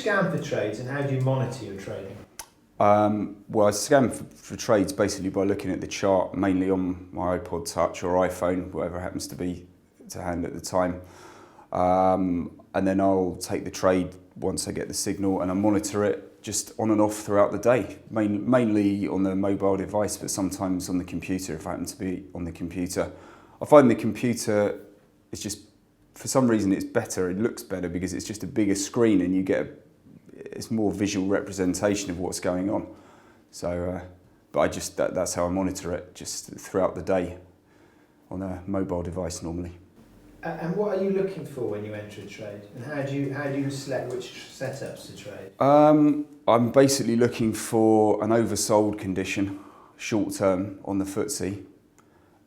scan for trades and how do you monitor your trading? Well, I scan for trades basically by looking at the chart, mainly on my iPod Touch or iPhone, whatever happens to be to hand at the time. And then I'll take the trade once I get the signal and I monitor it just on and off throughout the day, mainly on the mobile device, but sometimes on the computer if I happen to be on the computer. I find the computer is just, for some reason it's better, it looks better because it's just a bigger screen and you get it's more visual representation of what's going on. So, but that's how I monitor it, just throughout the day on a mobile device normally. And what are you looking for when you enter a trade? And how do you select which setups to trade? I'm basically looking for an oversold condition, short term on the FTSE,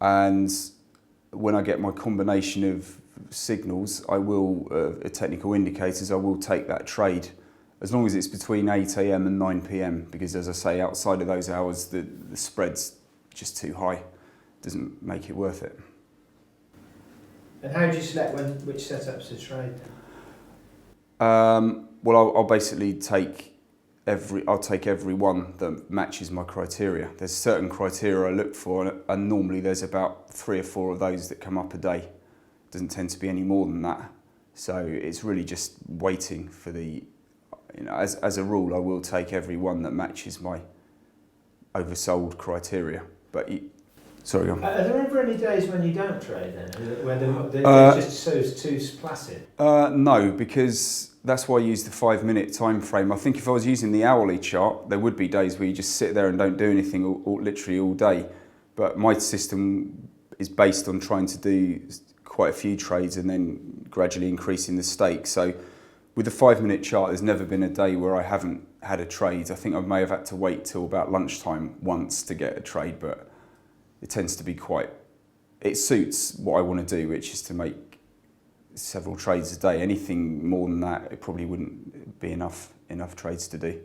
and when I get my combination of signals, technical indicators, I will take that trade, as long as it's between 8 AM and 9 PM, because as I say, outside of those hours, the spread's just too high. It doesn't make it worth it. And how do you select which setups to trade? Well, I'll basically take every one that matches my criteria. There's certain criteria I look for, and normally there's about 3 or 4 of those that come up a day. It doesn't tend to be any more than that. So it's really just waiting for the, as a rule, I will take every one that matches my oversold criteria. But sorry, on. Are there ever any days when you don't trade then, where they're just so too placid? No, because that's why I use the 5-minute time frame. I think if I was using the hourly chart, there would be days where you just sit there and don't do anything literally all day. But my system is based on trying to do quite a few trades and then gradually increasing the stake. So with the 5-minute chart, there's never been a day where I haven't had a trade. I think I may have had to wait till about lunchtime once to get a trade, but it tends to be it suits what I want to do, which is to make several trades a day. Anything more than that, it probably wouldn't be enough trades to do.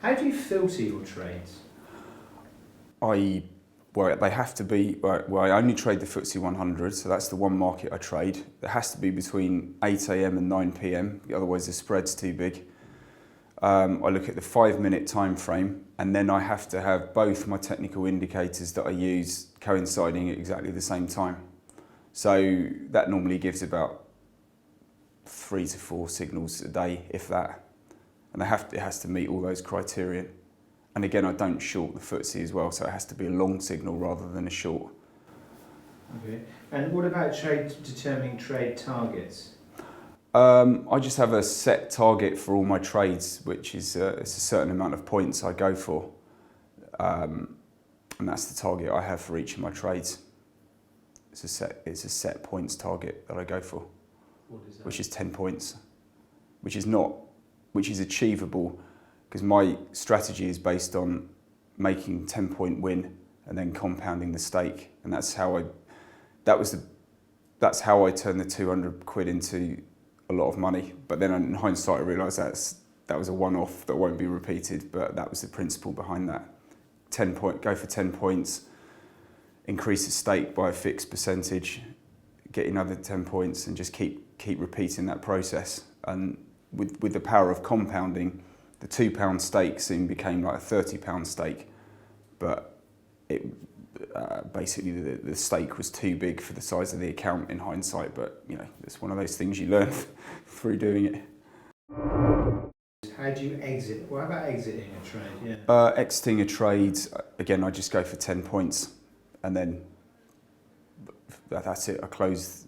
How do you filter your trades? They have to be, I only trade the FTSE 100, so that's the one market I trade. It has to be between 8 AM and 9 PM, otherwise the spread's too big. I look at the 5-minute time frame, and then I have to have both my technical indicators that I use coinciding at exactly the same time. So that normally gives about 3 to 4 signals a day, if that. And it has to meet all those criteria. And again, I don't short the FTSE as well, so it has to be a long signal rather than a short. Okay. And what about determining trade targets? I just have a set target for all my trades, which is it's a certain amount of points I go for. And that's the target I have for each of my trades. It's a set points target that I go for. What is that? Which is 10 points, which is achievable, because my strategy is based on making 10-point win and then compounding the stake, and that's how I turned the 200 quid into a lot of money. But then in hindsight, I realised that was a one-off that won't be repeated, but that was the principle behind that. Go for 10 points, increase the stake by a fixed percentage, get another 10 points, and just keep repeating that process. And with the power of compounding, the £2 stake soon became like a £30 stake, but basically the stake was too big for the size of the account in hindsight. But it's one of those things you learn through doing it. How do you exit? What about exiting a trade? Yeah. Exiting a trade, again, I just go for 10 points, and then that's it. I close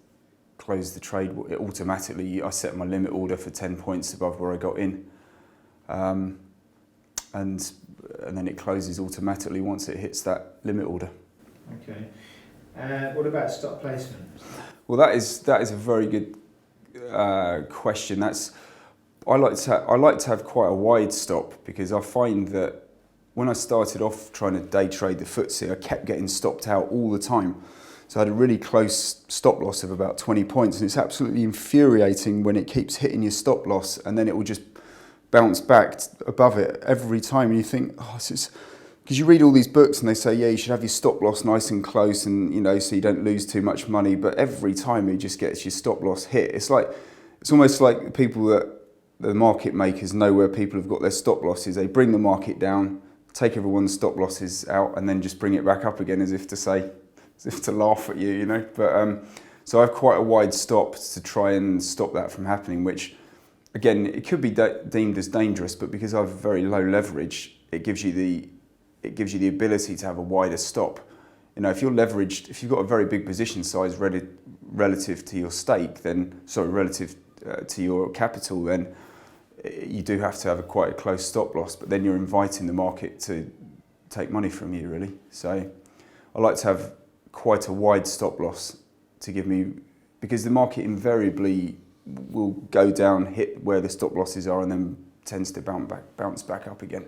the trade automatically. I set my limit order for 10 points above where I got in. And then it closes automatically once it hits that limit order. Okay. What about stop placement? Well, that is a very good question. I like to have quite a wide stop, because I find that when I started off trying to day trade the FTSE, I kept getting stopped out all the time. So I had a really close stop loss of about 20 points, and it's absolutely infuriating when it keeps hitting your stop loss and then it will just bounce back above it every time, and you think, because you read all these books and they say, yeah, you should have your stop loss nice and close, and so you don't lose too much money, but every time it just gets your stop loss hit. It's like it's almost like people that the market makers know where people have got their stop losses. They bring the market down, take everyone's stop losses out, and then just bring it back up again, as if to say, as if to laugh at you, you know. But so I have quite a wide stop to try and stop that from happening, which again, it could be deemed as dangerous, but because I have very low leverage, it gives you the ability to have a wider stop. You know, if you're leveraged, if you've got a very big position size relative to your stake, then relative to your capital, then you do have to have quite a close stop loss. But then you're inviting the market to take money from you, really. So I like to have quite a wide stop loss to give me, because the market invariably will go down, hit where the stop losses are, and then tends to bounce back up again.